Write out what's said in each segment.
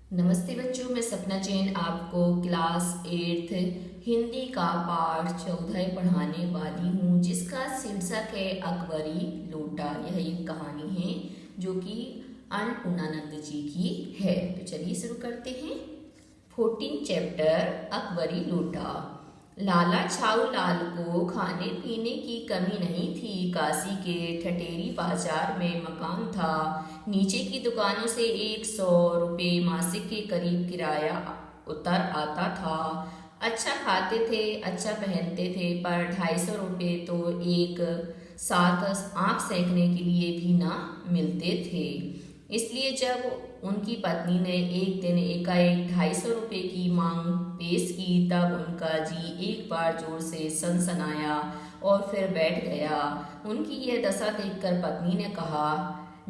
नमस्ते बच्चों, मैं सपना जैन आपको क्लास 8 हिंदी का पाठ 14 पढ़ाने वाली हूँ, जिसका शीर्षक है अकबरी लूटा। यह एक कहानी है जो कि अन्नपूर्णानंद जी की है। तो चलिए शुरू करते हैं। 14 चैप्टर अकबरी लूटा। लाला छाऊ लाल को खाने पीने की कमी नहीं थी। काशी के ठटेरी बाजार में मकान था। नीचे की दुकानों से 100 रुपये मासिक के करीब किराया उतर आता था। अच्छा खाते थे, अच्छा पहनते थे, पर 250 रुपये तो एक साथ आंख सेंकने के लिए भी ना मिलते थे। इसलिए जब उनकी पत्नी ने एक दिन एकाएक 250 रुपये की मांग पेश की, तब उनका जी एक बार जोर से सनसनाया और फिर बैठ गया। उनकी यह दशा देखकर पत्नी ने कहा,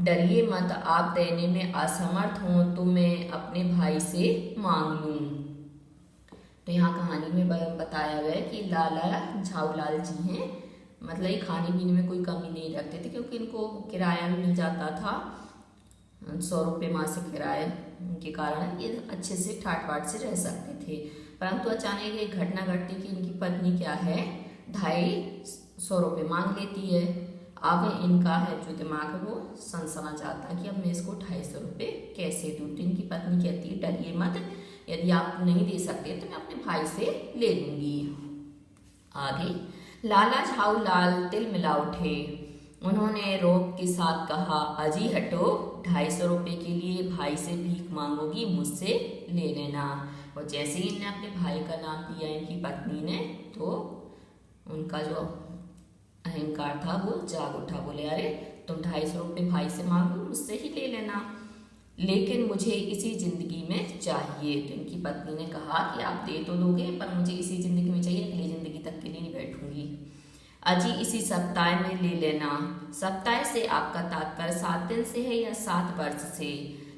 डरिए मत, आप देने में असमर्थ हों तो मैं अपने भाई से मांग लूं। तो यहाँ कहानी में बताया गया कि लाला झाऊलाल जी हैं, मतलब ये खाने पीने में कोई कमी नहीं रखते थे, क्योंकि इनको किराया भी मिल जाता था। 100 रुपये मासिक किराए के कारण ये अच्छे से ठाट बाट से रह सकते थे। परंतु अचानक एक घटना घटती कि इनकी पत्नी क्या है, 250 रुपये मांग लेती है। अब इनका है जो दिमाग है वो सनसना जाता है कि अब मैं इसको 250 रुपये कैसे दूँ। तो इनकी पत्नी कहती है, डरिए मत, यदि आप नहीं दे सकते तो मैं अपने भाई से ले लूंगी। आगे लाला झाऊलाल तिल मिला उठे। उन्होंने रोब के साथ कहा, अजी हटो, 250 रुपये के लिए भाई से भीख मांगोगी, मुझसे ले लेना। और जैसे ही इन्हें अपने भाई का नाम लिया इनकी पत्नी ने, तो उनका जो अहंकार था वो जाग उठा। बोले, अरे तुम 250 रुपये भाई से मांगो, मुझसे ही ले लेना, लेकिन मुझे इसी जिंदगी में चाहिए। तो इनकी पत्नी ने कहा कि आप दे तो दोगे, पर मुझे इसी जिंदगी में चाहिए, अगली जिंदगी तक के लिए नहीं बैठूंगी। अजी इसी सप्ताह में ले लेना। सप्ताह से आपका तात्पर्य 7 दिन से है या 7 वर्ष से?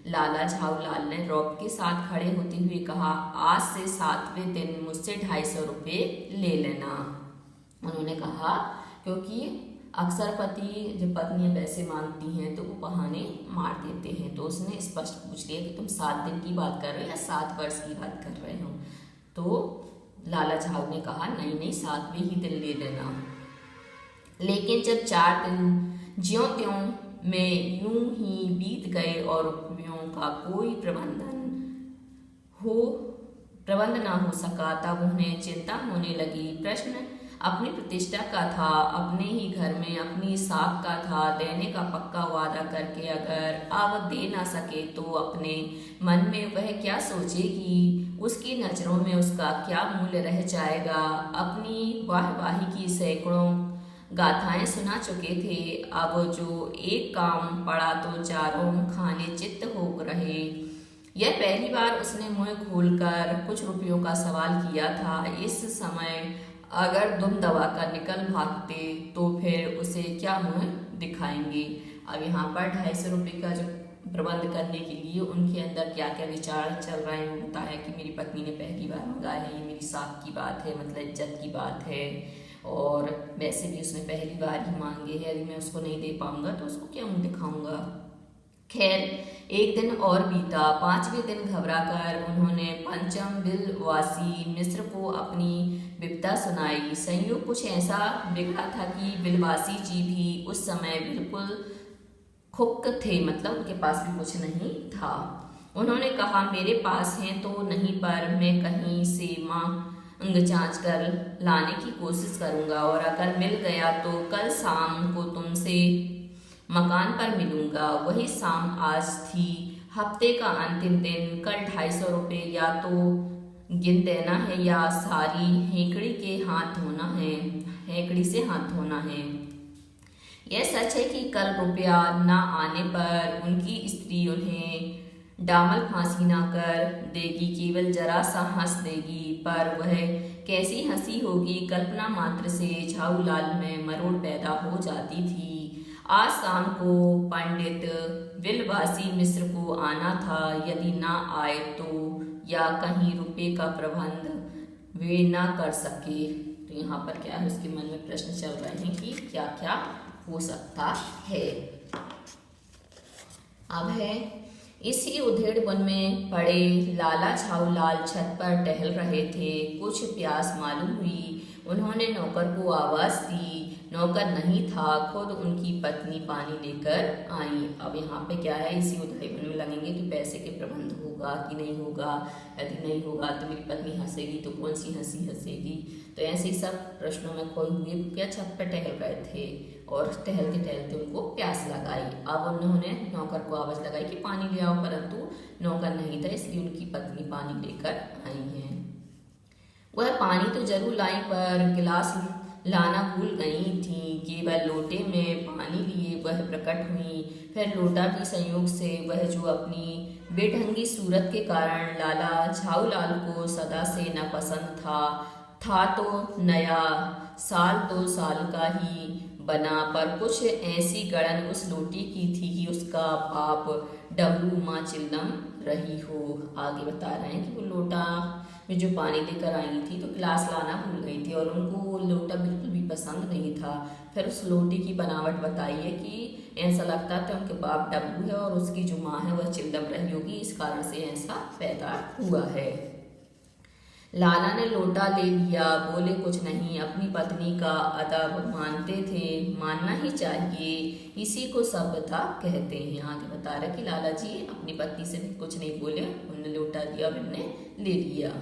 लाला झाऊलाल ने रौब के साथ खड़े होते हुए कहा, आज से 7वें दिन मुझसे 250 रुपये ले लेना। उन्होंने कहा, क्योंकि अक्सर पति जब पत्नियां पैसे मांगती हैं तो वो बहाने मार देते हैं। तो उसने स्पष्ट पूछ लिया कि तुम 7 दिन की बात कर रहे हो या 7 वर्ष की बात कर रहे हो? तो लाला झाऊ ने कहा, नहीं नहीं, 7वें ही दिन ले लेना। लेकिन जब 4 दिन ज्यों त्यों में यूं ही बीत गए और रुपयों का कोई प्रबंध ना हो सका, तब उन्हें चिंता होने लगी। प्रश्न अपनी प्रतिष्ठा का था, अपने ही घर में अपनी साख का था। देने का पक्का वादा करके अगर अब दे ना सके तो अपने मन में वह क्या सोचेगी, उसकी नजरों में उसका क्या मूल्य रह जाएगा। अपनी वाहवाही की सैकड़ों गाथाएं सुना चुके थे, अब जो एक काम पड़ा तो चारों खाने चित्त हो रहे। यह पहली बार उसने मुंह खोलकर कुछ रुपयों का सवाल किया था। इस समय अगर दुम दबा कर निकल भागते तो फिर उसे क्या मुंह दिखाएंगे। अब यहाँ पर 250 रुपये का जो प्रबंध करने के लिए उनके अंदर क्या क्या विचार चल रहे हैं, होता है कि मेरी पत्नी ने पहली बार मंगाया है, ये मेरी साख की बात है, मतलब इज्जत की बात है, और वैसे भी उसने पहली बार ही मांगे है, यदि मैं उसको नहीं दे पाऊंगा तो उसको क्या मुंह दिखाऊंगा। खैर, एक दिन और बीता। 5वें दिन घबराकर उन्होंने पंचम बिलवासी मिस्र को अपनी विपदा सुनाई। संयोग कुछ ऐसा बिगड़ा था कि बिलवासी जी भी उस समय बिल्कुल खुक्क थे, मतलब उनके पास भी कुछ नहीं था। उन्होंने कहा, मेरे पास हैं तो नहीं, पर मैं कहीं से मांग जांच कर लाने की कोशिश करूंगा, और अगर मिल गया तो कल शाम को तुमसे मकान पर मिलूंगा। वही शाम आज थी, हफ्ते का अंतिम दिन। कल 250 रुपये या तो गिन देना है या सारी हेकड़ी से हाथ धोना है। यह सच है कि कल रुपया न आने पर उनकी स्त्री उन्हें डामल फांसी ना कर देगी, केवल जरा सा हंस देगी, पर वह कैसी हंसी होगी, कल्पना मात्र से झाऊलाल में मरोड़ पैदा हो जाती थी। आज शाम को पंडित बिलवासी मिस्र को आना था, यदि ना आए तो या कहीं रुपये का प्रबंध वे ना कर सके। तो यहाँ पर क्या है, उसके मन में प्रश्न चल रहे हैं कि क्या क्या हो सकता है। अब है इसी उधेड़ वन में पड़े लाला छाऊ लाल छत पर टहल रहे थे। कुछ प्यास मालूम हुई। उन्होंने नौकर को आवाज दी। नौकर नहीं था, खुद उनकी पत्नी पानी लेकर आई। अब यहाँ पे क्या है, इसी उधेड़ वन में लगेंगे कि पैसे के प्रबंध होगा कि नहीं होगा। यदि नहीं होगा तो मेरी पत्नी हंसेगी, तो कौन सी हंसी हंसेगी। तो ऐसे ही सब प्रश्नों में खोए हुए क्या छत पर टहल रहे थे और टहलते टहलते उनको प्यास लगाई। अब उन्होंने नौकर को आवाज लगाई कि पानी ले आओ, परंतु नौकर नहीं था, इसलिए उनकी पत्नी पानी लेकर आई है। वह पानी तो जरूर लाई, पर गिलास लाना भूल गई थी। केवल लोटे में पानी लिए वह प्रकट हुई। फिर लोटा की संयोग से वह जो अपनी बेढंगी सूरत के कारण लाला झाऊलाल को सदा से नापसंद था तो नया, साल 2 साल का ही बना, पर कुछ ऐसी गड़न उस लोटी की थी कि उसका बाप डमरू माँ चिल्लम रही हो। आगे बता रहे हैं कि वो लोटा में जो पानी लेकर आई थी तो गिलास लाना भूल गई थी और उनको वो लोटा बिल्कुल भी पसंद नहीं था। फिर उस लोटे की बनावट बताई है कि ऐसा लगता था उनके बाप डब्बू है और उसकी जो माँ है वह चिल्लम रही होगी, इस कारण से ऐसा पैदा हुआ है। लाला ने लोटा ले लिया, बोले कुछ नहीं। अपनी पत्नी का अदब मानते थे, मानना ही चाहिए, इसी को सभ्यता कहते हैं। आगे बता रहे कि लाला जी अपनी पत्नी से भी कुछ नहीं बोले, उन्होंने लोटा दिया और उन्होंने ले लिया।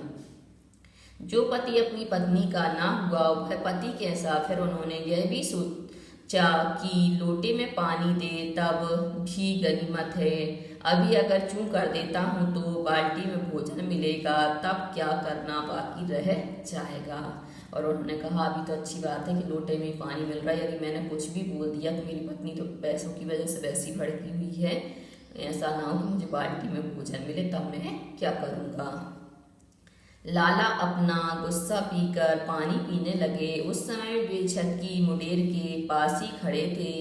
जो पति अपनी पत्नी का ना हुआ वह पति कैसा। फिर उन्होंने यह भी सोचा कि लोटे में पानी दे तब भी गनीमत है। अभी अगर चूं कर देता हूँ तो बाल्टी में भोजन मिलेगा, तब क्या करना बाकी रह जाएगा। और उन्होंने कहा अभी तो अच्छी बात है कि लोटे में पानी मिल रहा है, यदि मैंने कुछ भी बोल दिया तो मेरी पत्नी तो पैसों की वजह से वैसी भड़की हुई है, ऐसा ना हो कि मुझे बाल्टी में भोजन मिले, तब मैं क्या करूँगा। लाला अपना गुस्सा पीकर पानी पीने लगे। उस समय वे छत की मुडेर के पास ही खड़े थे।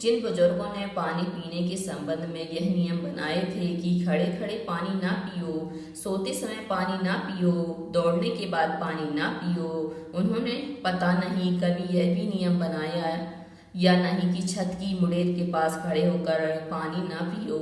जिन बुजुर्गों ने पानी पीने के संबंध में यह नियम बनाए थे कि खड़े खड़े पानी ना पियो, सोते समय पानी ना पियो, दौड़ने के बाद पानी ना पियो, उन्होंने पता नहीं कभी यह भी नियम बनाया या नहीं कि छत की मुडेर के पास खड़े होकर पानी ना पियो।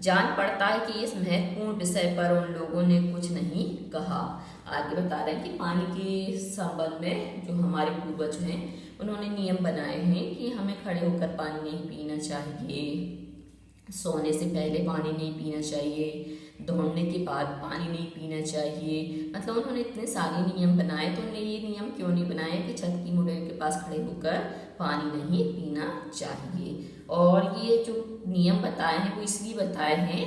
जान पड़ता है कि इस महत्वपूर्ण विषय पर उन लोगों ने कुछ नहीं कहा। आगे बता रहे हैं कि पानी के संबंध में जो हमारे पूर्वज हैं उन्होंने नियम बनाए हैं कि हमें खड़े होकर पानी नहीं पीना चाहिए, सोने से पहले पानी नहीं पीना चाहिए, दौड़ने के बाद पानी नहीं पीना चाहिए। मतलब उन्होंने इतने सारे नियम बनाए, तो उन्होंने ये नियम क्यों नहीं बनाए कि छत की मुडेर के पास खड़े होकर पानी नहीं पीना चाहिए। और ये जो नियम बताए हैं वो इसलिए बताए हैं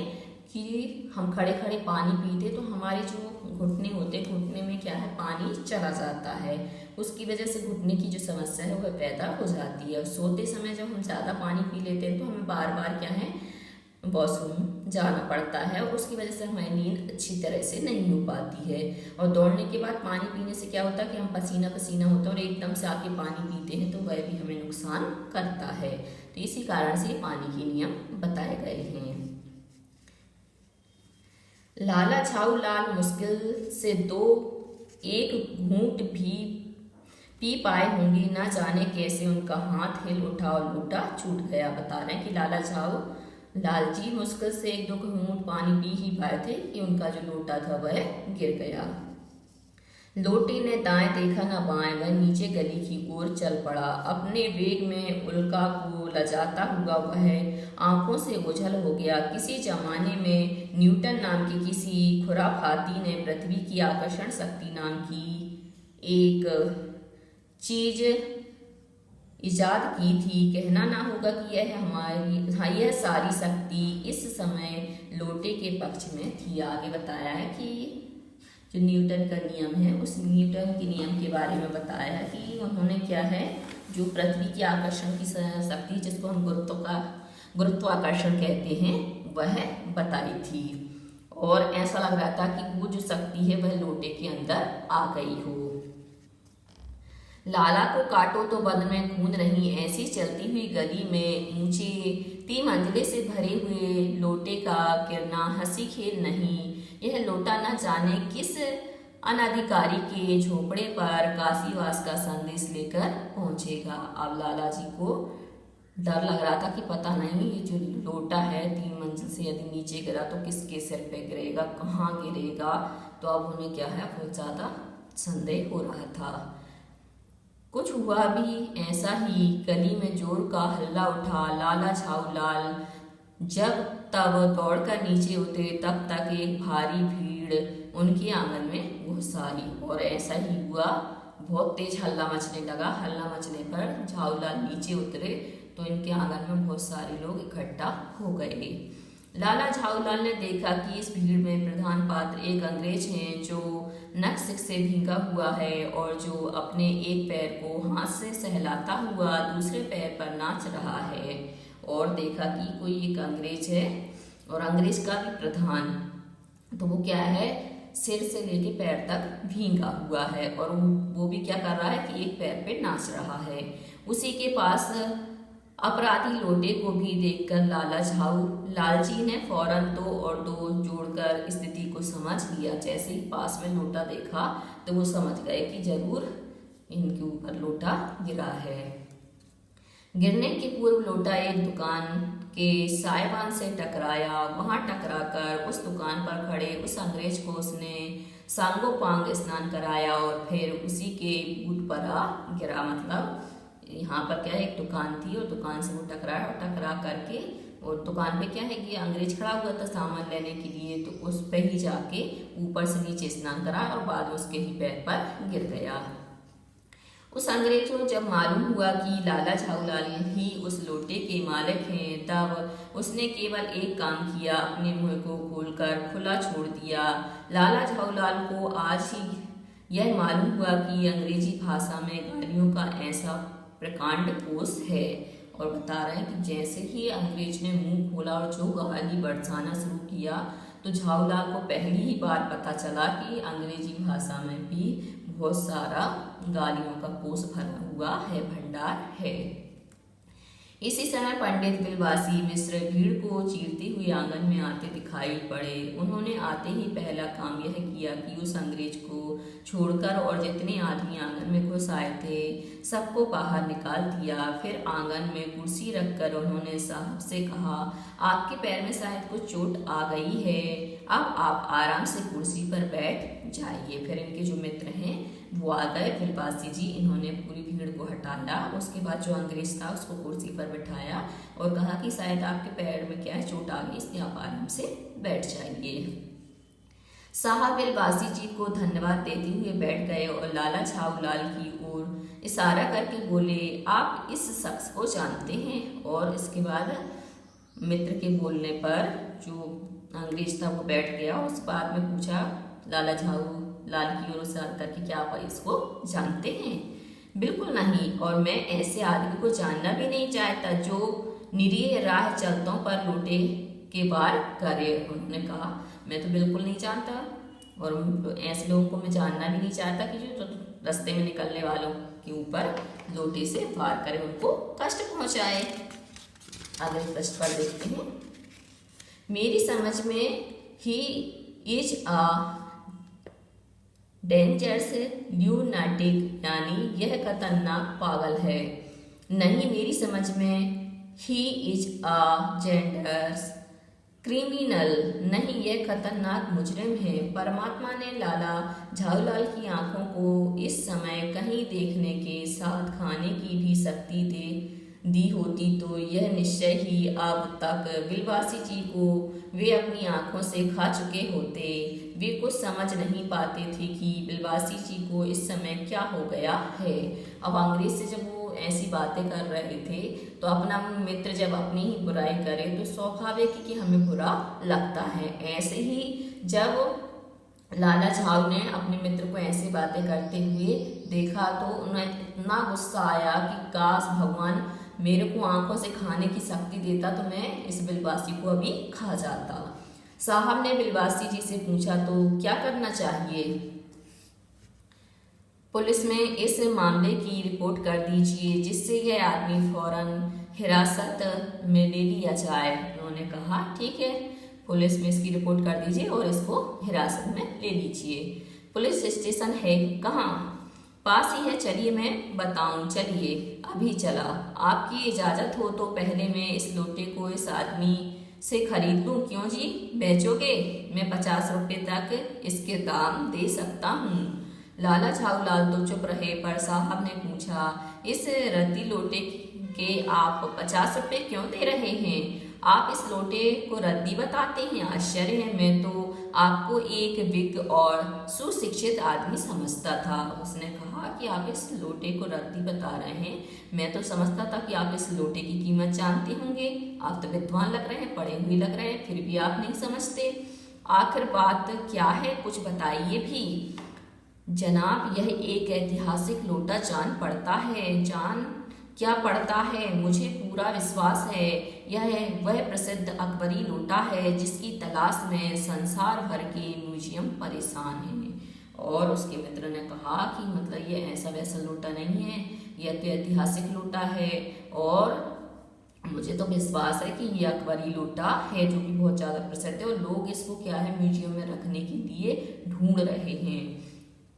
कि हम खड़े खड़े पानी पीते तो हमारे जो घुटने होते, घुटने में क्या है पानी चला जाता है, उसकी वजह से घुटने की जो समस्या है वह पैदा हो जाती है। सोते समय जब हम ज़्यादा पानी पी लेते हैं तो हमें बार बार क्या है वॉशरूम जाना पड़ता है और उसकी वजह से हमारी नींद अच्छी तरह से नहीं हो पाती है। और दौड़ने के बाद पानी पीने से क्या होता है कि हम पसीना पसीना होता है और एकदम से आके पानी पीते हैं तो वह भी हमें नुकसान करता है। तो इसी कारण से पानी के नियम बताए गए हैं। लाला झाऊलाल मुश्किल से एक घूंट भी पी पाए होंगे, न जाने कैसे उनका हाथ हिल उठा और लोटा छूट गया। बता रहे हैं कि लाला झाऊलाल जी मुश्किल से 1-2 घूंट पानी पी ही पाए थे कि उनका जो लोटा था वह गिर गया। लोटे ने दाएं देखा न बाएं, वह नीचे गली की ओर चल पड़ा। अपने वेग में उल्का को लजाता हुआ वह आंखों से ओझल हो गया। किसी जमाने में न्यूटन नाम के किसी खुराफाती ने पृथ्वी की आकर्षण शक्ति नाम की एक चीज इजाद की थी। कहना ना होगा कि यह सारी शक्ति इस समय लोटे के पक्ष में थी। आगे बताया है कि जो न्यूटन का नियम है उस न्यूटन के नियम के बारे में बताया है कि उन्होंने क्या है जो पृथ्वी की आकर्षण की शक्ति जिसको हम गुरुत्वाकर्षण कहते हैं वह बताई थी। और ऐसा लग रहा था कि वो जो शक्ति है वह लोटे के अंदर आ गई हो। लाला को काटो तो बदन में खून नहीं, ऐसी चलती हुई गली में ऊंचे 3 मंजिले से भरे हुए लोटे का गिरना हंसी खेल नहीं। यह लोटा न जाने किस अनधिकारी के झोपड़े पर काशीवास का संदेश लेकर पहुंचेगा। अब लाला जी को डर लग रहा था कि पता नहीं ये जो लोटा है 3 मंजिल से यदि नीचे गिरा तो किसके सिर पे गिरेगा, कहाँ गिरेगा। तो अब उन्हें क्या है, बहुत ज़्यादा संदेह हो रहा था। कुछ हुआ भी ऐसा ही, गली में जोर का हल्ला उठा। लाला झाऊलाल जब तब दौड़कर नीचे उतरे तब तक एक भारी भीड़ उनके आंगन में घुस आई। और ऐसा ही हुआ, बहुत तेज हल्ला मचने लगा। हल्ला मचने पर झाऊलाल नीचे उतरे तो इनके आंगन में बहुत सारे लोग इकट्ठा हो गए। लाला झाऊलाल ने देखा कि इस भीड़ में प्रधान पात्र एक अंग्रेज हैं जो नक्श से भीगा हुआ है और जो अपने एक पैर को हाथ से सहलाता हुआ दूसरे पैर पर नाच रहा है। और देखा कि कोई एक अंग्रेज है और अंग्रेज का भी प्रधान, तो वो क्या है, सिर से लेके पैर तक भीगा हुआ है और वो भी क्या कर रहा है कि एक पैर पे नाच रहा है। उसी के पास अपराधी लोटे को भी देखकर लाला झाऊलाल जी ने फौरन 2 और 2 जोड़कर स्थिति को समझ लिया। जैसे ही पास में लोटा देखा तो वो समझ गए कि जरूर इनके ऊपर लोटा गिरा है। गिरने के पूर्व लोटा एक दुकान के साइबान से टकराया। वहां टकराकर उस दुकान पर खड़े उस अंग्रेज को उसने सांगोपांग स्नान कराया और फिर उसी के बूट पर आ गिरा। मतलब यहाँ पर क्या है, एक दुकान थी और दुकान से वो टकराया और टकरा करके, और दुकान पे क्या है कि अंग्रेज खड़ा हुआ था सामान लेने के लिए, तो उस पे ही जाके ऊपर से नीचे स्नान कराया और बाद में उसके ही पैर पर गिर गया। उस अंग्रेज को जब मालूम हुआ कि लाला झाऊलाल ही उस लोटे के मालिक हैं, तब उसने केवल एक काम किया, अपने मुंह को खोलकर खुला छोड़ दिया। लाला झाऊलाल को आज ही यह मालूम हुआ कि अंग्रेजी भाषा में गालियों का ऐसा प्रकांड कोश है। और बता रहे हैं कि जैसे ही अंग्रेज ने मुंह खोला और जो गाली बरसाना शुरू किया तो झाऊलाल को पहली ही बार पता चला कि अंग्रेजी भाषा में भी बहुत सारा गालियों का कोश भरा हुआ है, भंडार है। इसी समय पंडित बिलवासी मिश्र भीड़ को चीरते हुए आंगन में आते दिखाई पड़े। उन्होंने आते ही पहला काम यह किया कि उस अंग्रेज को छोड़कर और जितने आदमी आंगन में घुस आए थे सबको बाहर निकाल दिया। फिर आंगन में कुर्सी रखकर उन्होंने साहब से कहा, आपके पैर में शायद कुछ चोट आ गई है, अब आप आराम से कुर्सी पर बैठ जाइए। फिर इनके जो मित्र हैं वो आ गए, बिलवासी जी, इन्होंने पूरी भीड़ को हटाया। उसके बाद जो अंग्रेज था उसको कुर्सी पर बैठाया और कहा कि शायद आपके पैर में क्या है, चोट आ गई, इसलिए आप आराम से बैठ जाइए। साहब बिलवासी जी को धन्यवाद देते हुए बैठ गए और लाला झाऊलाल की ओर इशारा करके बोले, आप इस शख्स को जानते हैं? और इसके बाद मित्र के बोलने पर जो अंग्रेज था वो बैठ गया। उस बाद में पूछा लाला झाऊलाल की ओर इशारा करके, क्या आप इसको जानते हैं? बिल्कुल नहीं, और मैं ऐसे आदमी को जानना भी नहीं चाहता जो निरीह राह चलतों पर लोटे के बार करे। उन्होंने कहा, मैं तो बिल्कुल नहीं जानता और ऐसे लोगों को मैं जानना भी नहीं चाहता कि जो रास्ते में निकलने वालों के ऊपर लोटे से वार करे, उनको कष्ट पहुंचाए। अगले प्रश्न पर देखते हैं। मेरी समझ में ही इज अ डेंजरस ल्यूनाटिक, यानी यह खतरनाक पागल है। नहीं, मेरी समझ में he is a genders criminal, नहीं यह खतरनाक मुजरिम है। परमात्मा ने लाला झाऊलाल की आंखों को इस समय कहीं देखने के साथ खाने की भी शक्ति दी होती तो यह निश्चय ही अब तक बिलवासी जी को वे अपनी आंखों से खा चुके होते। वे कुछ समझ नहीं पाते थे कि बिलवासी जी को इस समय क्या हो गया है। अब अंग्रेज से जब वो ऐसी बातें कर रहे थे तो अपना मित्र जब अपनी ही बुराई करे तो स्वाभाविक है कि हमें बुरा लगता है। ऐसे ही जब लाला झाऊ ने अपने मित्र को ऐसी बातें करते हुए देखा तो उन्हें इतना गुस्सा आया कि काश भगवान मेरे को आंखों से खाने की शक्ति देता तो मैं इस बिलवासी को अभी खा जाता। साहब ने बिलवासी जी से पूछा, तो क्या करना चाहिए? पुलिस में इस मामले की रिपोर्ट कर दीजिए जिससे यह आदमी फौरन हिरासत में ले लिया जाए। उन्होंने कहा, ठीक है, पुलिस में इसकी रिपोर्ट कर दीजिए और इसको हिरासत में ले लीजिए। पुलिस स्टेशन है कहाँ? पास ही है, चलिए मैं बताऊं। चलिए अभी चला। आपकी इजाजत हो तो पहले मैं इस लोटे को इस आदमी से खरीद लूं। क्यों जी, बेचोगे? मैं 50 रुपए तक इसके दाम दे सकता हूँ। लाला झाऊलाल तो चुप रहे, पर साहब ने पूछा, इस रद्दी लोटे के आप 50 रुपए क्यों दे रहे हैं? आप इस लोटे को रद्दी बताते हैं? आश्चर्य है, मैं तो आपको एक विज्ञ और सुशिक्षित आदमी समझता था। उसने कहा कि आप इस लोटे को रद्दी बता रहे हैं, मैं तो समझता था कि आप इस लोटे की कीमत जानते होंगे। आप तो विद्वान लग रहे हैं, पढ़े हुए लग रहे हैं, फिर भी आप नहीं समझते। आखिर बात क्या है, कुछ बताइए भी। जनाब, यह एक ऐतिहासिक लोटा जान पड़ता है। जान क्या पड़ता है? मुझे पूरा विश्वास है यह वह प्रसिद्ध अकबरी लोटा है जिसकी तलाश में संसार भर के म्यूजियम परेशान हैं। और उसके मित्र ने कहा कि मतलब ये ऐसा वैसा लोटा नहीं है, यह तो ऐतिहासिक लोटा है और मुझे तो विश्वास है कि ये अकबरी लोटा है जो कि बहुत ज़्यादा प्रसिद्ध है और लोग इसको क्या है म्यूजियम में रखने के लिए ढूंढ रहे हैं।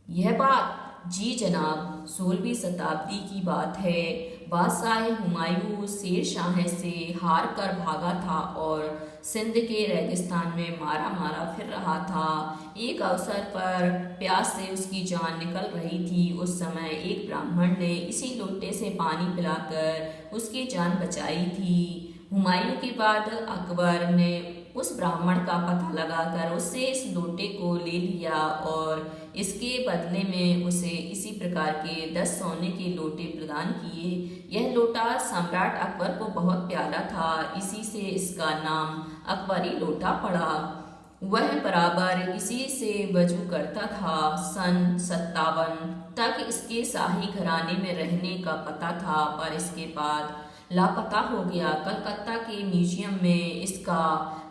यह बात? जी जनाब, 16वीं शताब्दी की बात है। बादशाह हुमायूं शेर शाह से हार कर भागा था और सिंध के रेगिस्तान में मारा मारा फिर रहा था। एक अवसर पर प्यास से उसकी जान निकल रही थी। उस समय एक ब्राह्मण ने इसी लोटे से पानी पिलाकर उसकी जान बचाई थी। हुमायूं के बाद अकबर ने उस ब्राह्मण का पता लगाकर उससे इस लोटे को ले लिया और इसके बदले में उसे इसी प्रकार के 10 सोने के लोटे प्रदान किए। यह लोटा सम्राट अकबर को बहुत प्यारा था, इसी से इसका नाम अकबरी लोटा पड़ा। वह बराबर इसी से वजू करता था। सन 57 तक इसके शाही घराने में रहने का पता था, पर इसके बाद लापता हो गया। कलकत्ता के म्यूजियम में इसका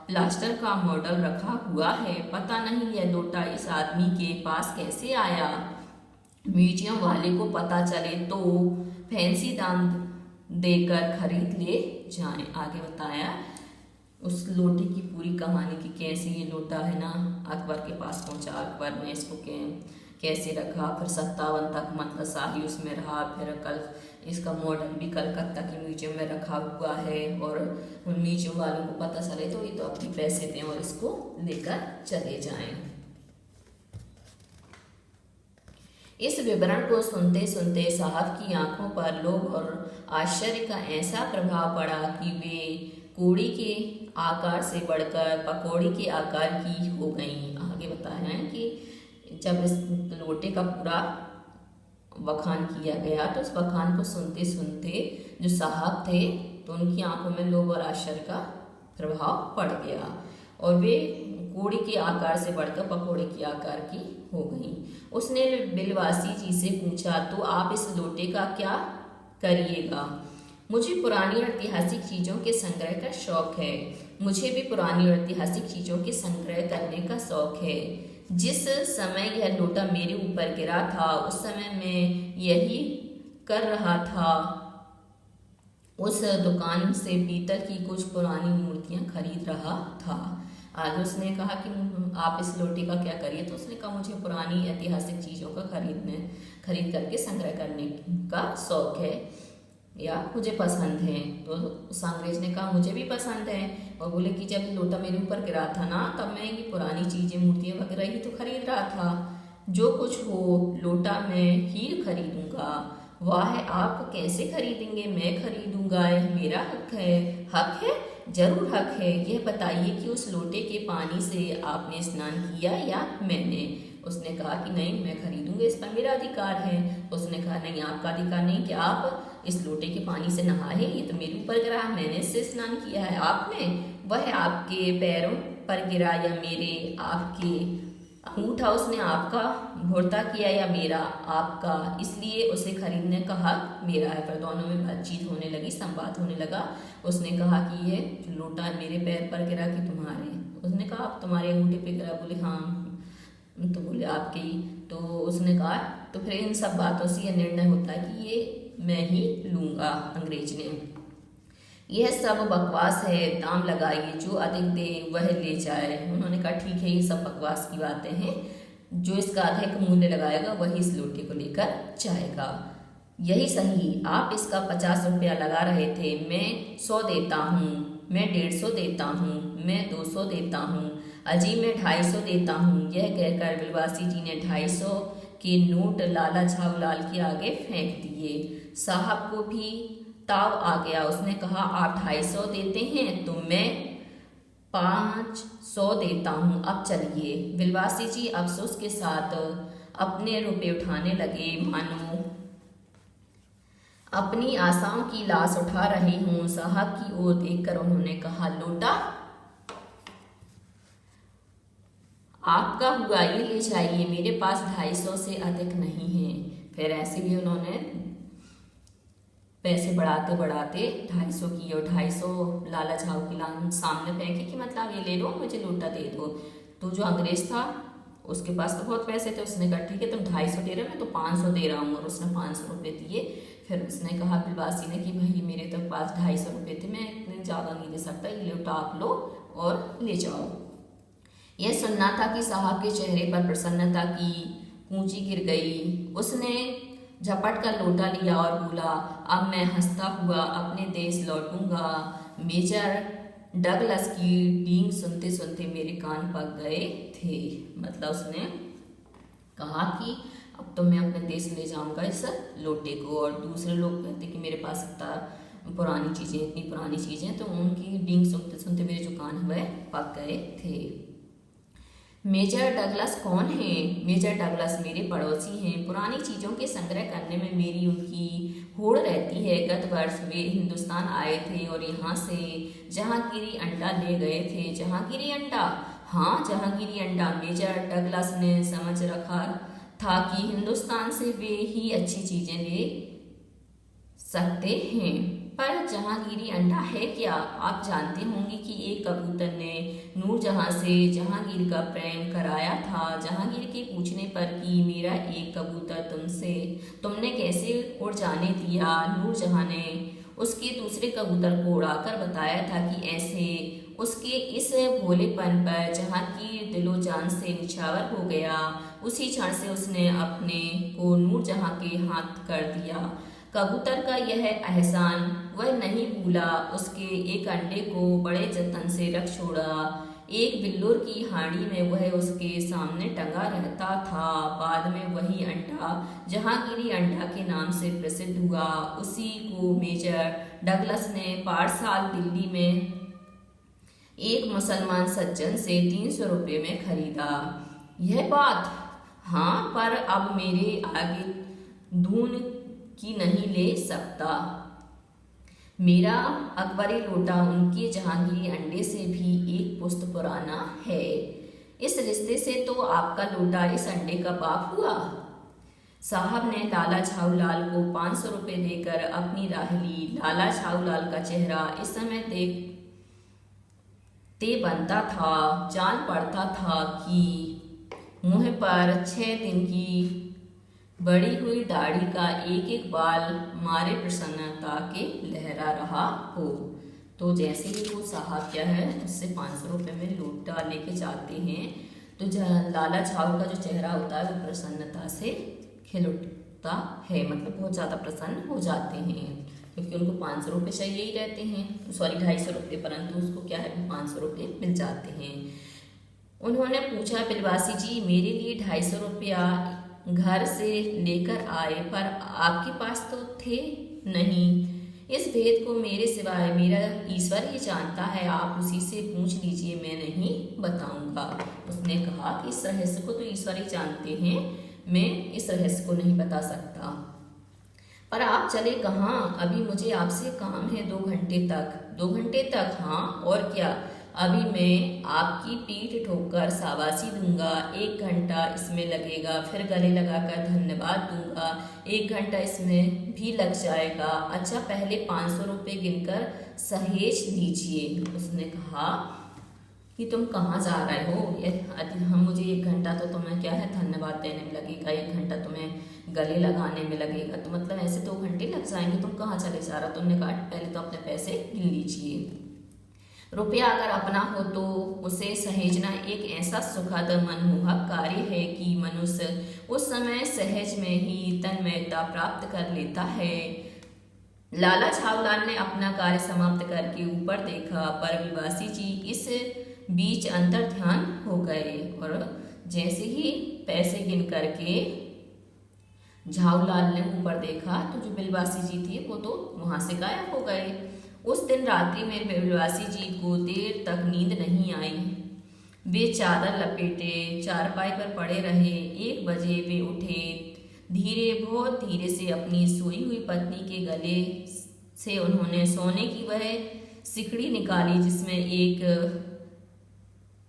प्लास्टर का मॉडल रखा हुआ है। पता नहीं यह लोटा इस आदमी के पास कैसे आया। म्यूजियम वाले को पता चले तो फैंसी दाम देकर खरीद ले जाएं। आगे बताया उस लोटे की पूरी कहानी की कैसे ये लोटा है ना अकबर के पास पहुंचा, अकबर ने इसको कैसे रखा, फिर 57 तक मतलब शाही उसमें रहा, फिर कल इसका मॉडल भी कलकत्ता के म्यूजियम में रखा हुआ है और उन म्यूजियम वालों को पता चले तो ये तो अपने पैसे दें और इसको लेकर चले जाएं। इस विवरण को सुनते सुनते साहब की आंखों पर लोभ और आश्चर्य का ऐसा प्रभाव पड़ा कि वे कोड़ी के आकार से बढ़कर पकौड़ी के आकार की हो गईं। आगे बताया है कि जब इस लोटे का पूरा बखान किया गया तो उस बखान को सुनते सुनते जो साहब थे तो उनकी आंखों में लोभ और आश्चर्य का प्रभाव पड़ गया और वे कोड़ी के आकार से बढ़कर पकौड़े के आकार की हो गई। उसने बिलवासी जी से पूछा, तो आप इस लोटे का क्या करिएगा? मुझे पुरानी ऐतिहासिक चीज़ों के संग्रह का शौक है। मुझे भी पुरानी ऐतिहासिक चीज़ों के संग्रह करने का शौक है। जिस समय यह लोटा मेरे ऊपर गिरा था उस समय मैं यही कर रहा था। उस दुकान से पीतल की कुछ पुरानी मूर्तियां खरीद रहा था। आगे उसने कहा कि आप इस लोटे का क्या करिए, तो उसने कहा मुझे पुरानी ऐतिहासिक चीज़ों का खरीद करके संग्रह करने का शौक है या मुझे पसंद है। तो उस अंग्रेज ने कहा मुझे भी पसंद है और बोले कि जब लोटा मेरे ऊपर गिरा था ना तब मैं ये पुरानी चीज़ें मूर्तियाँ वगैरह ही तो खरीद रहा था। जो कुछ हो लोटा मैं ही खरीदूंगा। वाह, आप कैसे खरीदेंगे? मैं खरीदूंगा, यह मेरा हक है। हक है? जरूर हक है। यह बताइए कि उस लोटे के पानी से आपने स्नान किया या मैंने? उसने कहा कि नहीं, मैं खरीदूंगा, इस पर मेरा अधिकार है। उसने कहा नहीं, आपका अधिकार नहीं कि आप इस लोटे के पानी से नहाए, ये तो मेरे ऊपर गिरा, मैंने इससे स्नान किया है। आपने? वह आपके पैरों पर गिरा या मेरे? आपके अंगूठा उसने आपका भोरता किया या मेरा आपका? इसलिए उसे खरीदने का हक मेरा है। पर दोनों में बातचीत होने लगी, संवाद होने लगा। उसने कहा कि ये लोटा मेरे पैर पर गिरा कि तुम्हारे? उसने कहा आप तुम्हारे अंगूठे पे गिरा। बोले हाँ, तो बोले आपके ही। तो उसने कहा तो फिर इन सब बातों से यह निर्णय होता है कि ये मैं ही लूँगा। अंग्रेज ने, यह सब बकवास है, दाम लगाइए, जो अधिक दे वह ले जाए। उन्होंने कहा ठीक है, ये सब बकवास की बातें हैं, जो इसका अधिक मूल्य लगाएगा वही इस लोटे को लेकर जाएगा। यही सही, आप इसका 50 रुपया लगा रहे थे, मैं 100 देता हूँ, मैं 150 देता हूँ, मैं 200 देता हूँ, अजी मैं 250 देता हूँ। यह कहकर बिलवासी जी ने 250 के नोट लाला झाऊलाल के आगे फेंक दिए। साहब को भी ताव आ गया। उसने कहा, आप 250 देते हैं तो मैं 500 देता हूँ, अब चलिए। बिलवासी जी अफसोस के साथ अपने रुपए उठाने लगे, मानो अपनी आशाओं की लाश उठा रही हूँ। साहब की ओर देखकर उन्होंने कहा, लोटा आपका हुआ, ये ले जाइए, मेरे पास 250 से अधिक नहीं है। फिर ऐसे भी उन्होंने पैसे बढ़ाते बढ़ाते 250 की और 250 लाला झाऊ के सामने फेंके कि मतलब ये ले लो, मुझे लोटा दे दो। तो जो अंग्रेज था उसके पास तो बहुत पैसे थे, उसने कहा ठीक है तुम 250 दे रहे हो, मैं तो 500 दे रहा हूँ, और उसने 500 रुपये दिए। फिर उसने कहा बिलवासी ने कि भाई मेरे तो पास 250 रुपये थे, मैं इतने ज़्यादा नहीं दे सकता, ये लोटा आप लो और ले जाओ। यह सुनना था कि साहब के चेहरे पर प्रसन्नता की पूंजी गिर गई। उसने झपट कर लोटा लिया और बोला, अब मैं हंसता हुआ अपने देश लौटूंगा। मेजर डगलस की डींग सुनते सुनते मेरे कान पक गए थे। मतलब उसने कहा कि अब तो मैं अपने देश ले जाऊंगा इस लोटे को। और दूसरे लोग कहते कि मेरे पास इतना पुरानी चीज़ें, इतनी पुरानी चीज़ें, तो उनकी डींग सुनते सुनते मेरे जो कान हुए पक गए थे। मेजर डगलस कौन है? मेजर डगलस मेरे पड़ोसी हैं। पुरानी चीज़ों के संग्रह करने में मेरी उनकी होड़ रहती है। गत वर्ष वे हिंदुस्तान आए थे और यहाँ से जहांगीरी अंडा ले गए थे। जहांगीरी अंडा? हाँ, जहांगीरी अंडा। मेजर डगलस ने समझ रखा था कि हिंदुस्तान से वे ही अच्छी चीज़ें ले सकते हैं। पर जहांगीरी अंडा है क्या? आप जानते होंगे कि एक कबूतर ने नूरजहां से जहांगीर का प्रेम कराया था। जहांगीर के पूछने पर कि मेरा एक कबूतर तुमने कैसे उड़ जाने दिया, नूरजहां ने उसके दूसरे कबूतर को उड़ाकर बताया था कि ऐसे। उसके इस भोलेपन पर जहांगीर दिलो जान से निछावर हो गया। उसी क्षण से उसने अपने को नूरजहां के हाथ कर दिया। कबूतर का यह एहसान वह नहीं भूला। उसके एक अंडे को बड़े जतन से रख छोड़ा। एक बिल्लूर की हांडी में वह उसके सामने टंगा रहता था। बाद में वही अंडा जहांगीरी अंडा के नाम से प्रसिद्ध हुआ। उसी को मेजर डगलस ने पाठशाल दिल्ली में एक मुसलमान सज्जन से 300 रुपये में खरीदा। यह बात? हाँ, पर अब मेरे आगे धून की नहीं ले सकता। मेरा अकबरी लोटा उनके जहांगीरी अंडे से भी एक पुश्त पुराना है। इस रिश्ते से तो आपका लोटा इस अंडे का बाप हुआ। साहब ने लाला झाऊलाल को 500 रुपये देकर अपनी राह ली। लाला झाऊलाल का चेहरा इस समय देखते बनता था। जान पड़ता था कि मुंह पर 6 दिन की बड़ी हुई दाढ़ी का एक एक बाल मारे प्रसन्नता के लहरा रहा हो। तो जैसे ही वो साहब क्या है उससे 500 रुपये में लोटा लेके जाते हैं, तो लाला झाऊ का जो चेहरा होता है वो प्रसन्नता से खिल उठता है। मतलब बहुत ज़्यादा प्रसन्न हो जाते हैं, क्योंकि उनको 500 रुपये चाहिए ही रहते हैं। सॉरी 250 रुपये, परंतु उसको क्या है 500 रुपये मिल जाते हैं। उन्होंने पूछा, बिलवासी जी मेरे लिए 250 रुपया घर से लेकर आए, पर आपके पास तो थे नहीं। इस भेद को मेरे सिवाय मेरा ईश्वर ही जानता है, आप उसी से पूछ लीजिए, मैं नहीं बताऊंगा। उसने कहा कि इस रहस्य को तो ईश्वर ही जानते हैं, मैं इस रहस्य को नहीं बता सकता। पर आप चले कहाँ? अभी मुझे आपसे काम है 2 घंटे तक। 2 घंटे तक? हाँ, और क्या। अभी मैं आपकी पीठ ठोककर शाबाशी दूंगा। 1 घंटा इसमें लगेगा, फिर गले लगाकर धन्यवाद दूंगा। 1 घंटा इसमें भी लग जाएगा। अच्छा, पहले 500 रुपये गिनकर सहेज लीजिए। उसने कहा कि तुम कहाँ जा रहे हो? हम मुझे 1 घंटा तो तुम्हें क्या है धन्यवाद देने में लगेगा, 1 घंटा तुम्हें गले लगाने में लगेगा, तो मतलब ऐसे 2 घंटे लग जाएंगे। तुम कहाँ चले जा रहा? तुमने कहा पहले तो अपने पैसे गिन लीजिए। रुपया अगर अपना हो तो उसे सहेजना एक ऐसा सुखद मनमोहक कार्य है कि मनुष्य उस समय सहज में ही तन्मयता प्राप्त कर लेता है। लाला छावलाल ने अपना कार्य समाप्त करके ऊपर देखा, पर विवासी जी इस बीच अंतर ध्यान हो गए और जैसे ही पैसे गिन करके झाऊलाल ने ऊपर देखा तो जो बिलवासी जी थी वो तो वहां से गायब हो गए। उस दिन रात्रि में बिलवासी जी को देर तक नींद नहीं आई। वे चादर लपेटे चारपाई पर पड़े रहे। 1 बजे वे उठे। बहुत धीरे से अपनी सोई हुई पत्नी के गले से उन्होंने सोने की वह सिकड़ी निकाली जिसमें एक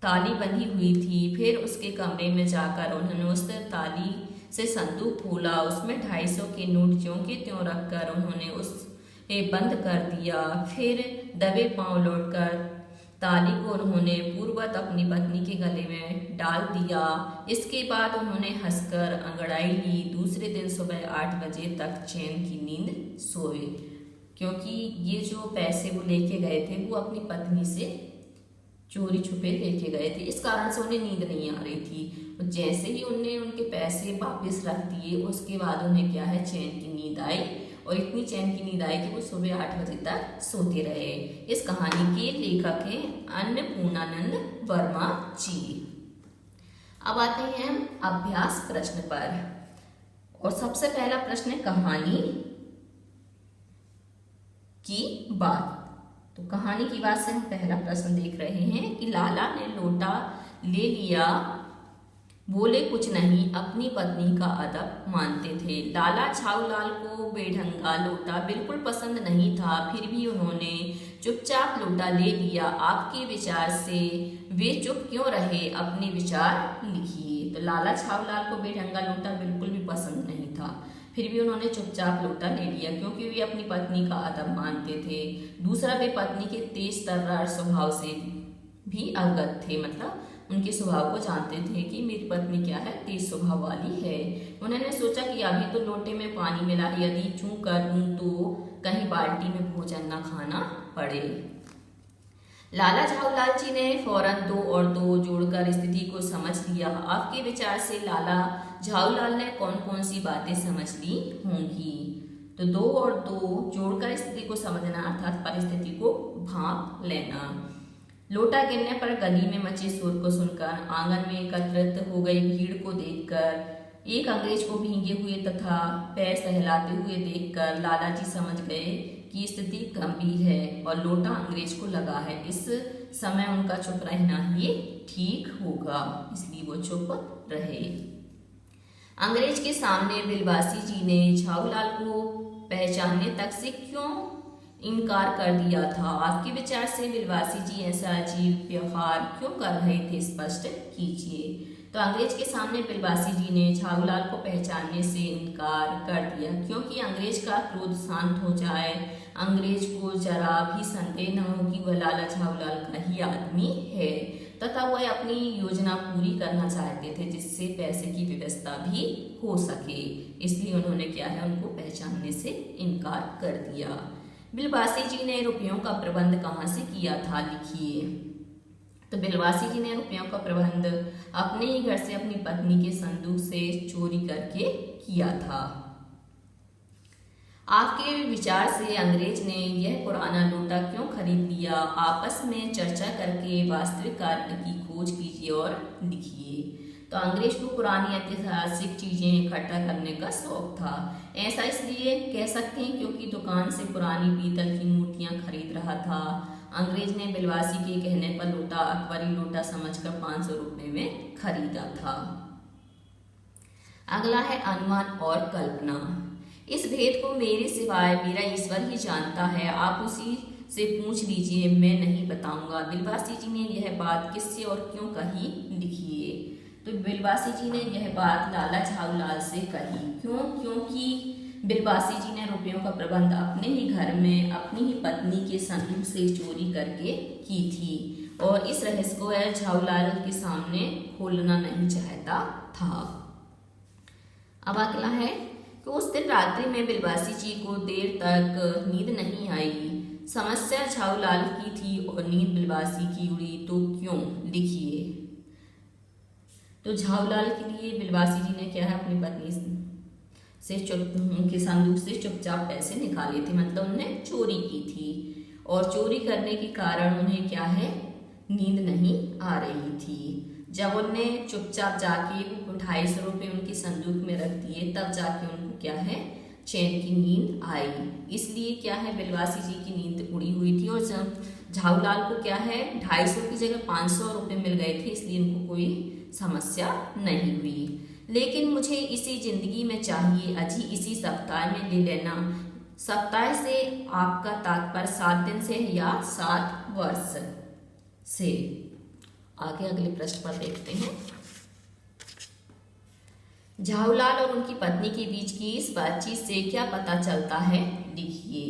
ताली बंधी हुई थी। फिर उसके कमरे में जाकर उन्होंने उस ताली से संदूक खोला। उसमें 250 के नोट ज्यों के त्यों रखकर उन्होंने उसे बंद कर दिया। फिर दबे पांव लौटकर ताली को उन्होंने पूर्ववत अपनी पत्नी के गले में डाल दिया। इसके बाद उन्होंने हंसकर अंगड़ाई ली। दूसरे दिन सुबह 8 बजे तक चैन की नींद सोए, क्योंकि ये जो पैसे वो लेके गए थे वो अपनी पत्नी से चोरी छुपे लेके गए थे। इस कारण से उन्हें नींद नहीं आ रही थी। जैसे ही उन्हें उनके पैसे वापस रख दिए उसके बाद उन्हें क्या है, चैन की नींद आई और इतनी चैन की नींद आई कि वो सुबह 8 बजे तक सोते रहे। इस कहानी के लेखक हैं अन्नपूर्णानंद वर्मा जी। अब आते हैं हम अभ्यास प्रश्न पर और सबसे पहला प्रश्न है कहानी की बात। तो कहानी की बात से हम पहला प्रश्न देख रहे हैं कि लाला ने लोटा ले लिया, बोले कुछ नहीं, अपनी पत्नी का अदब मानते थे। लाला छाऊलाल को बेढंगा लोटा बिल्कुल पसंद नहीं था, फिर भी उन्होंने चुपचाप लोटा ले लिया। आपके विचार से वे चुप क्यों रहे, अपने विचार लिखिए। तो लाला छाऊलाल को बेढंगा लोटा बिल्कुल भी पसंद नहीं था, फिर भी उन्होंने चुपचाप लोटा ले लिया क्योंकि वे अपनी पत्नी का अदब मानते थे। दूसरा, वे पत्नी के तेज तर्रार स्वभाव से भी अवगत थे, मतलब उनके स्वभाव को जानते थे कि मेरी पत्नी क्या है, तेज स्वभाव वाली है। उन्होंने सोचा कि अभी तो लोटे में पानी मिला है, यदि चूं कर दूं तो कहीं बाल्टी में भोजन न खाना पड़े। लाला झाऊलाल जी ने फौरन 2 और 2 जोड़कर स्थिति को समझ लिया। आपके विचार से लाला झाऊलाल ने कौन कौन सी बातें समझ ली होंगी। तो 2 और 2 जोड़कर स्थिति को समझना अर्थात परिस्थिति को भांप लेना। लोटा गिरने पर गली में मचे शोर को सुनकर, आंगन में एकत्रित हो गई भीड़ को देखकर, एक अंग्रेज को भीगे हुए तथा पैर सहलाते हुए देखकर लाला जी समझ गए कि स्थिति गंभीर है और लोटा अंग्रेज को लगा है। इस समय उनका चुप रहना ही ठीक होगा, इसलिए वो चुप रहे। अंग्रेज के सामने बिलवासी जी ने झाऊलाल को पहचानने तक से क्यों इनकार कर दिया था। आपके विचार से बिलवासी जी ऐसा अजीब व्यवहार क्यों कर रहे थे, स्पष्ट कीजिए। तो अंग्रेज के सामने बिलवासी जी ने झाऊलाल को पहचानने से इनकार कर दिया क्योंकि अंग्रेज का क्रोध शांत हो जाए, अंग्रेज को जरा भी संदेह न हो कि वह लाला झाऊलाल का ही आदमी है तथा वह अपनी योजना पूरी करना चाहते थे जिससे पैसे की व्यवस्था भी हो सके। इसलिए उन्होंने क्या है, उनको पहचानने से इनकार कर दिया। बिलवासी जी ने रुपयों का प्रबंध कहाँ से किया था, लिखिए। तो बिलवासी जी ने रुपयों का प्रबंध अपने ही घर से अपनी पत्नी के संदूक से चोरी करके किया था। आपके विचार से अंग्रेज ने यह पुराना लोटा क्यों खरीद लिया, आपस में चर्चा करके वास्तविक कारण की खोज कीजिए और लिखिए। तो अंग्रेज को पुरानी ऐतिहासिक चीजें इकट्ठा करने का शौक था। ऐसा इसलिए कह सकते हैं क्योंकि दुकान से पुरानी पीतल की मूर्तियां खरीद रहा था। अंग्रेज ने बिलवासी के कहने पर लोटा अकबरी लोटा समझकर 500 रुपए में खरीदा था। अगला है अनुमान और कल्पना। इस भेद को मेरे सिवाय मेरा ईश्वर ही जानता है, आप उसी से पूछ लीजिए, मैं नहीं बताऊंगा। बिलवासी जी ने यह बात किससे और क्यों कही, लिखिए। तो बिलवासी जी ने यह बात लाला झाऊलाल से कही। क्यों? क्योंकि बिलवासी जी ने रुपयों का प्रबंध अपने ही घर में अपनी ही पत्नी के संदूक से चोरी करके की थी और इस रहस्य को वह झाऊलाल के सामने खोलना नहीं चाहता था। अब अगला है कि उस दिन रात्रि में बिलवासी जी को देर तक नींद नहीं आई। समस्या झाऊलाल की थी और नींद बिलवासी की उड़ी तो क्यों, लिखिए। तो झाऊलाल के लिए बिलवासी जी ने क्या है, अपनी पत्नी से उनके संदूक से चुपचाप पैसे निकाले थे, मतलब उन्होंने चोरी की थी। और चोरी करने के कारण उन्हें क्या है, नींद नहीं आ रही थी। जब उनने चुपचाप जाके 250 रुपये उनके संदूक में रख दिए, तब जाके उनको क्या है, चैन की नींद आई। इसलिए क्या है, बिलवासी जी की नींद उड़ी हुई थी। और झाऊलाल को क्या है, 250 की जगह 500 रुपये मिल गए थे, इसलिए उनको कोई समस्या नहीं हुई। लेकिन मुझे इसी जिंदगी में चाहिए अजी, इसी सप्ताह में ले लेना। सप्ताह से आपका तात्पर्य 7 दिन से या 7 वर्ष से। आगे अगले प्रश्न पर देखते हैं। झाऊलाल और उनकी पत्नी के बीच की इस बातचीत से क्या पता चलता है, लिखिए।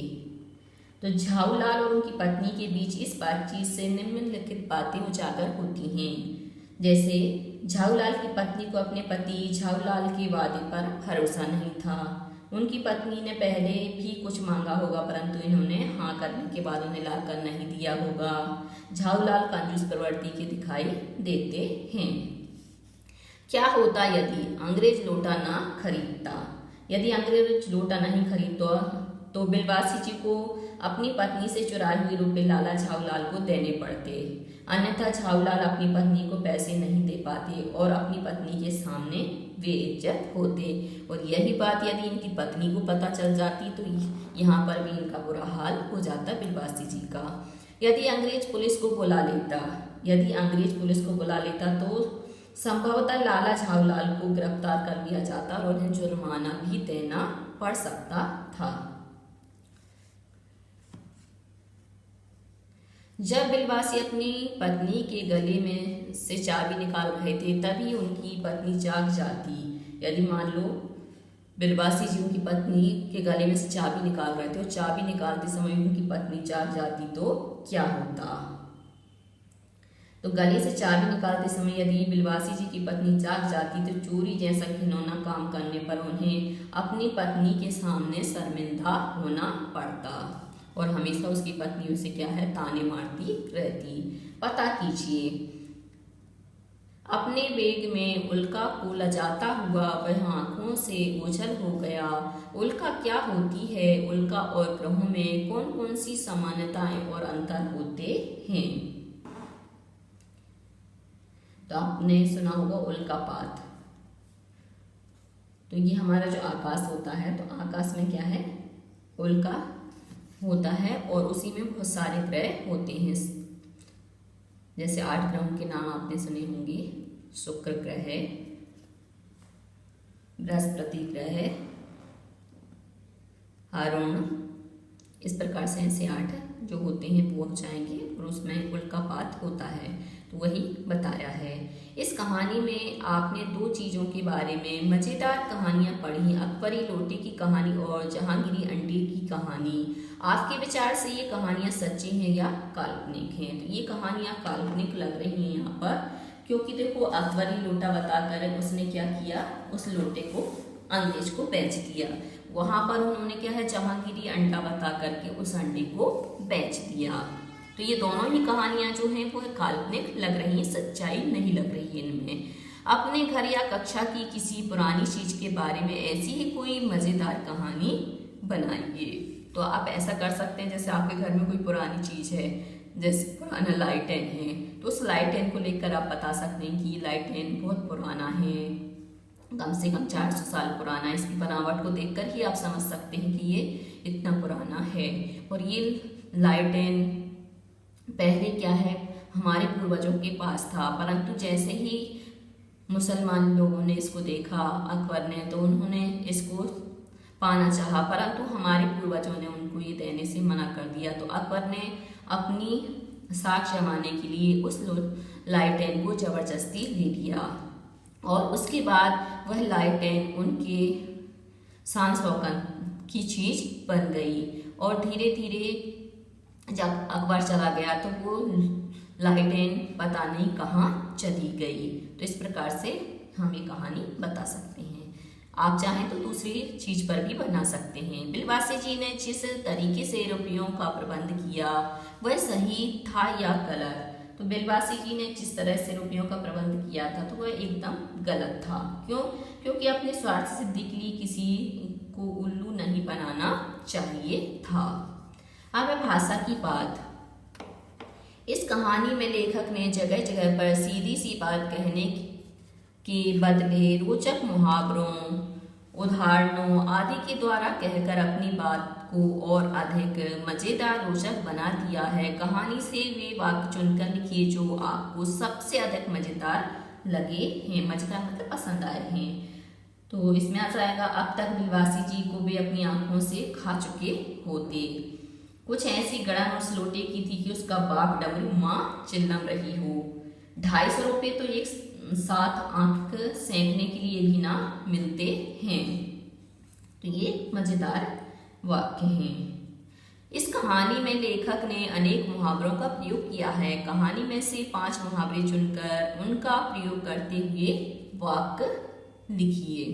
तो झाऊलाल और उनकी पत्नी के बीच इस बातचीत से निम्नलिखित बातें उजागर होती हैं। जैसे झाऊलाल की पत्नी को अपने पति झाऊलाल के वादे पर भरोसा नहीं था। उनकी पत्नी ने पहले भी कुछ मांगा होगा, परंतु इन्होंने हाँ करने के बाद उन्हें लाकर नहीं दिया होगा। झाऊलाल कंजूस प्रवृत्ति के दिखाई देते हैं। क्या होता यदि अंग्रेज लोटा ना खरीदता? यदि अंग्रेज लोटा नहीं खरीदता तो बिलवासी जी को अपनी पत्नी से चुराए हुए रुपए लाला झाऊलाल को देने पड़ते, अन्यथा झाऊलाल अपनी पत्नी को पैसे नहीं दे पाते और अपनी पत्नी के सामने बेइज्जत होते। और यही बात यदि इनकी पत्नी को पता चल जाती तो यहाँ पर भी इनका बुरा हाल हो जाता बिलवासी जी का। यदि अंग्रेज पुलिस को बुला लेता तो संभवतः लाला झाऊलाल को गिरफ्तार कर लिया जाता और उन्हें जुर्माना भी देना पड़ सकता था। जब बिलवासी अपनी पत्नी के गले में से चाबी निकाल रहे थे, तभी उनकी पत्नी जाग जाती। यदि मान लो बिलवासी जी उनकी पत्नी के गले में से चाबी निकाल रहे थे और चाबी निकालते समय उनकी पत्नी जाग जाती तो क्या होता? तो गले से चाबी निकालते समय यदि बिलवासी जी की पत्नी जाग जाती तो चोरी जैसा घिनौना काम करने पर उन्हें अपनी पत्नी के सामने शर्मिंदा होना पड़ता और हमेशा उसकी पत्नी उसे क्या है, ताने मारती रहती। पता कीजिए। अपने वेग में उल्का को लजाता हुआ वह आंखों से ओझल हो गया। उल्का क्या होती है? उल्का और ग्रहों में कौन कौन सी समानताएं और अंतर होते हैं? तो आपने सुना होगा उल्कापात। तो ये हमारा जो आकाश होता है, तो आकाश में क्या है, उल्का होता है और उसी में बहुत सारे ग्रह होते हैं। जैसे 8 ग्रहों के नाम आपने सुने होंगे। शुक्र ग्रह, बृहस्पति ग्रह, अरुण, इस प्रकार से ऐसे 8 जो होते हैं वो हो जाएंगे और उसमें उल्कापात होता है, तो वही बताया है। इस कहानी में आपने 2 चीज़ों के बारे में मज़ेदार कहानियाँ पढ़ी, अकबरी लोटे की कहानी और जहांगीरी अंडे की कहानी। आपके विचार से ये कहानियाँ सच्ची हैं या काल्पनिक हैं? तो ये कहानियाँ काल्पनिक लग रही हैं यहाँ पर, क्योंकि देखो अकबरी लोटा बताकर उसने क्या किया, उस लोटे को अंग्रेज को बेच दिया। वहाँ पर उन्होंने क्या है, जहांगीरी अंडा बता करके उस अंडे को बेच दिया। तो ये दोनों ही कहानियां जो हैं वो काल्पनिक लग रही हैं, सच्चाई नहीं लग रही है इनमें। अपने घर या कक्षा की किसी पुरानी चीज के बारे में ऐसी ही कोई मजेदार कहानी बनाइए। तो आप ऐसा कर सकते हैं, जैसे आपके घर में कोई पुरानी चीज है, जैसे पुराना लाइटेन है, तो उस लाइटेन को लेकर आप बता सकते हैं कि ये लाइटेन बहुत पुराना है, कम से कम 400 साल पुराना है। इसकी बनावट को देखकर ही आप समझ सकते हैं कि ये इतना पुराना है। और ये लाइटेन पहले क्या है, हमारे पूर्वजों के पास था, परंतु जैसे ही मुसलमान लोगों ने इसको देखा, अकबर ने, तो उन्होंने इसको पाना चाहा, परंतु हमारे पूर्वजों ने उनको ये देने से मना कर दिया। तो अकबर ने अपनी साख जमाने के लिए उस लाइटेन को जबरदस्ती ले लिया और उसके बाद वह लाइटेन उनके शान शौकत की चीज बन गई। और धीरे धीरे जब अकबर चला गया तो वो लाइटेन पता नहीं कहाँ चली गई। तो इस प्रकार से हम ये कहानी बता सकते हैं। आप चाहें तो दूसरी चीज पर भी बना सकते हैं। बिलवासी जी ने जिस तरीके से रुपयों का प्रबंध किया वह सही था या गलत? तो बिलवासी जी ने जिस तरह से रुपयों का प्रबंध किया था तो वह एकदम गलत था। क्यों? क्योंकि अपने स्वार्थ सिद्धि के लिए किसी को उल्लू नहीं बनाना चाहिए था। अब है भाषा की बात। इस कहानी में लेखक ने जगह जगह पर सीधी सी बात कहने के बदले रोचक मुहावरों, उदाहरणों आदि के द्वारा कहकर अपनी बात को और अधिक मजेदार, रोचक बना दिया है। कहानी से वे वाक्य चुनकर लिखिए जो आपको सबसे अधिक मजेदार लगे हैं। मजेदार मतलब पसंद आए हैं। तो इसमें आ जाएगा, अब तक बिलवासी जी को वे अपनी आंखों से खा चुके होते। कुछ ऐसी गड़न उस लोटे की थी कि उसका बाप डमरू माँ चिल्लम रही हो। 250 रुपये तो एक साथ आंख सेंकने के लिए भी ना मिलते हैं। तो ये मजेदार वाक्य हैं। इस कहानी में लेखक ने अनेक मुहावरों का प्रयोग किया है। कहानी में से 5 मुहावरे चुनकर उनका प्रयोग करते हुए वाक्य लिखिए।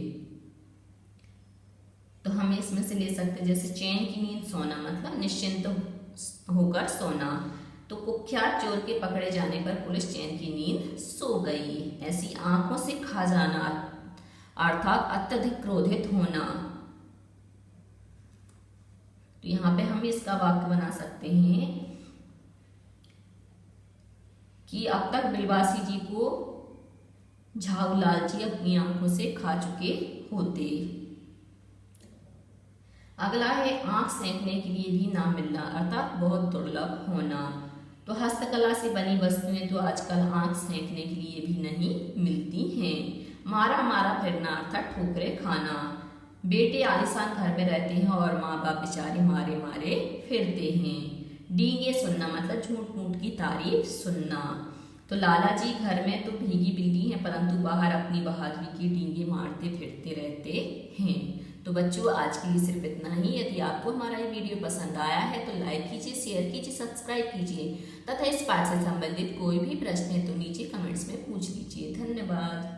तो हम इसमें से ले सकते हैं, जैसे चैन की नींद सोना मतलब निश्चिंत होकर सोना। तो कुख्यात चोर के पकड़े जाने पर पुलिस चैन की नींद सो गई। ऐसी आंखों से खा जाना अर्थात अत्यधिक क्रोधित होना। तो यहाँ पे हम इसका वाक्य बना सकते हैं कि अब तक बिलवासी जी को झाऊलाल जी अपनी आंखों से खा चुके होते। अगला है आंख सेंकने के लिए भी ना मिलना अर्थात बहुत दुर्लभ होना। तो हस्तकला से बनी वस्तुएं तो आजकल आंख सेंकने के लिए भी नहीं मिलती हैं। मारा मारा फिरना अर्थात ठोकरे खाना। बेटे आलीशान घर में रहते हैं और माँ बाप बेचारे मारे मारे फिरते हैं। डींगे सुनना मतलब झूठ मूठ की तारीफ सुनना। तो लाला जी घर में तो भीगी बिल्ली हैं परंतु बाहर अपनी बहादुरी की डींगे मारते फिरते रहते हैं। तो बच्चों आज के लिए सिर्फ इतना ही। यदि आपको हमारा ये वीडियो पसंद आया है तो लाइक कीजिए, शेयर कीजिए, सब्सक्राइब कीजिए तथा इस पाठ से संबंधित कोई भी प्रश्न है तो नीचे कमेंट्स में पूछ लीजिए। धन्यवाद।